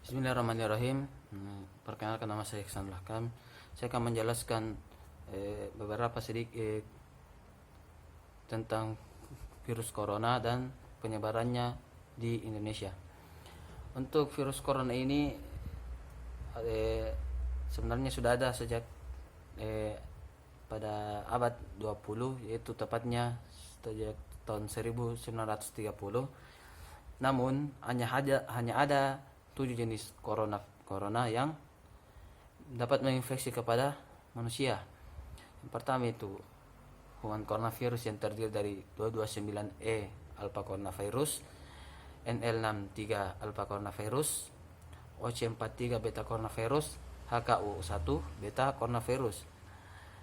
Bismillahirrahmanirrahim. Perkenalkan, nama saya Iksan Lahkam. Saya akan menjelaskan beberapa sedikit tentang virus corona dan penyebarannya di Indonesia. Untuk virus corona ini sebenarnya sudah ada sejak pada abad 20, yaitu tepatnya sejak tahun 1930. Namun hanya ada 7 jenis corona yang dapat menginfeksi kepada manusia. Yang pertama itu human coronavirus yang terdiri dari 229E alpha coronavirus, NL63 alpha coronavirus, OC43 beta coronavirus, HKU1 beta coronavirus,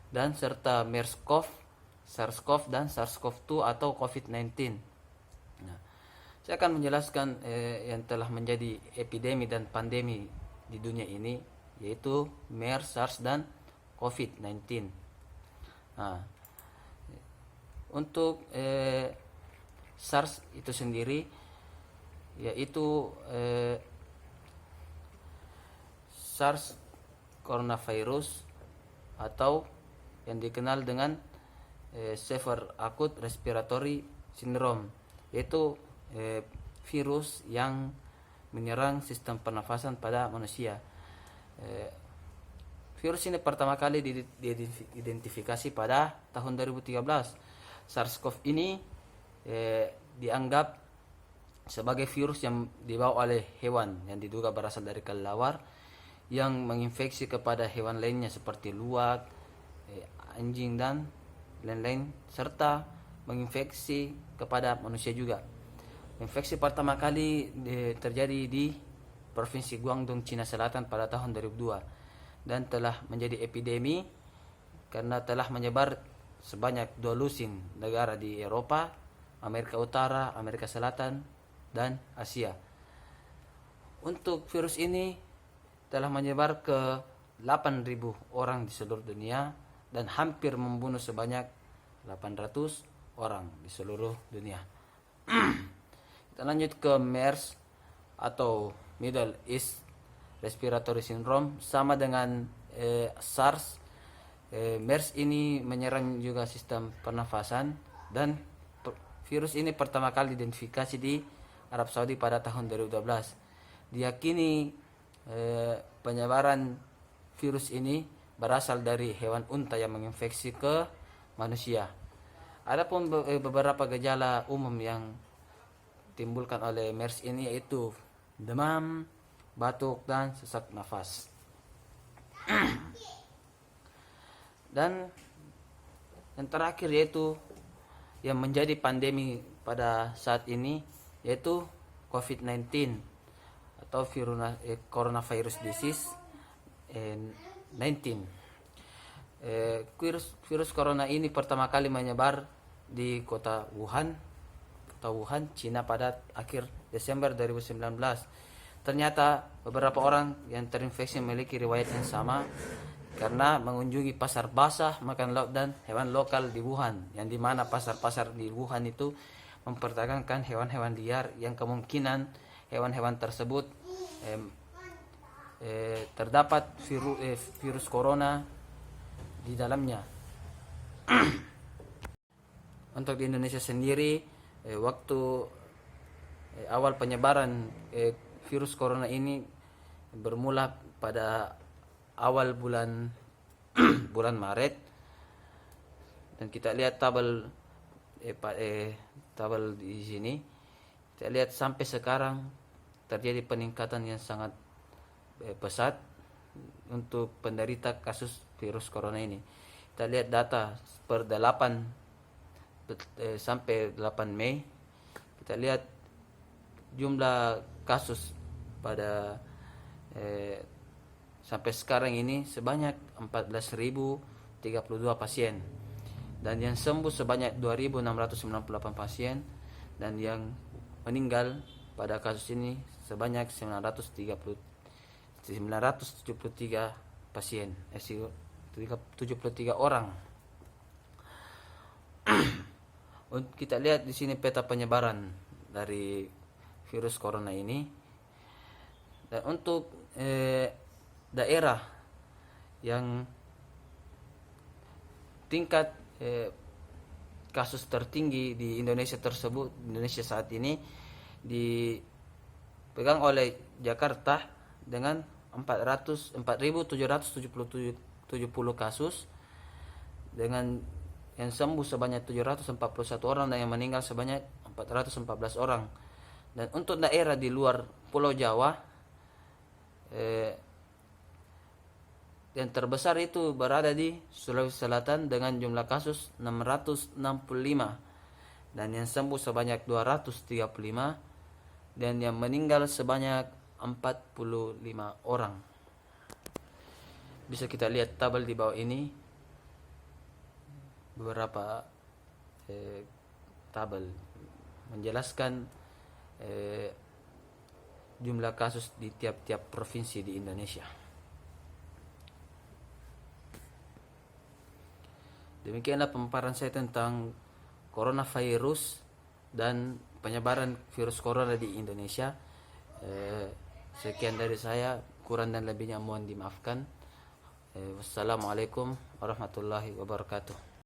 dan serta MERS-CoV, SARS-CoV, dan SARS-CoV-2 atau COVID-19. Saya akan menjelaskan yang telah menjadi epidemi dan pandemi di dunia ini, yaitu MERS, SARS, dan COVID-19. Nah, untuk SARS itu sendiri, yaitu SARS coronavirus atau yang dikenal dengan Severe Acute Respiratory Syndrome, yaitu virus yang menyerang sistem pernafasan pada manusia. Virus ini pertama kali diidentifikasi pada tahun 2013. SARS-CoV ini dianggap sebagai virus yang dibawa oleh hewan yang diduga berasal dari kelelawar yang menginfeksi kepada hewan lainnya seperti luwak, anjing, dan lain-lain, serta menginfeksi kepada manusia juga. Infeksi pertama kali terjadi di Provinsi Guangdong, Cina Selatan pada tahun 2002 dan telah menjadi epidemi karena telah menyebar sebanyak 2 lusin negara di Eropa, Amerika Utara, Amerika Selatan, dan Asia. Untuk virus ini telah menyebar ke 8.000 orang di seluruh dunia dan hampir membunuh sebanyak 800 orang di seluruh dunia. Kita lanjut ke MERS atau Middle East Respiratory Syndrome. Sama dengan SARS, MERS ini menyerang juga sistem pernafasan, dan virus ini pertama kali diidentifikasi di Arab Saudi pada tahun 2012. Diyakini penyebaran virus ini berasal dari hewan unta yang menginfeksi ke manusia. Adapun beberapa gejala umum yang timbulkan oleh MERS ini yaitu demam, batuk, dan sesak nafas. Dan yang terakhir yaitu yang menjadi pandemi pada saat ini yaitu COVID-19 atau coronavirus disease 19. Virus corona ini pertama kali menyebar di kota Wuhan, Cina pada akhir Desember 2019. Ternyata beberapa orang yang terinfeksi memiliki riwayat yang sama karena mengunjungi pasar basah, makan laut, dan hewan lokal di Wuhan, yang dimana pasar-pasar di Wuhan itu memperdagangkan hewan-hewan liar yang kemungkinan hewan-hewan tersebut terdapat virus corona di dalamnya. Untuk di Indonesia sendiri, waktu awal penyebaran virus corona ini bermula pada awal bulan bulan Maret, dan kita lihat tabel di sini, kita lihat sampai sekarang terjadi peningkatan yang sangat pesat untuk penderita kasus virus corona ini. Kita lihat data per 8 sampai 8 Mei, kita lihat jumlah kasus pada sampai sekarang ini sebanyak 14.032 pasien, dan yang sembuh sebanyak 2.698 pasien, dan yang meninggal pada kasus ini sebanyak 973 pasien, 73 orang. Kita lihat di sini peta penyebaran dari virus corona ini. Dan untuk daerah yang tingkat kasus tertinggi di Indonesia saat ini dipegang oleh Jakarta dengan 4.770 kasus, dengan yang sembuh sebanyak 741 orang dan yang meninggal sebanyak 414 orang. Dan untuk daerah di luar Pulau Jawa, yang terbesar itu berada di Sulawesi Selatan dengan jumlah kasus 665 dan yang sembuh sebanyak 235 dan yang meninggal sebanyak 45 orang. Bisa kita lihat tabel di bawah ini, beberapa tabel menjelaskan jumlah kasus di tiap-tiap provinsi di Indonesia. Demikianlah pemaparan saya tentang coronavirus dan penyebaran virus corona di Indonesia. Sekian dari saya, kurang dan lebihnya mohon dimaafkan. Wassalamualaikum warahmatullahi wabarakatuh.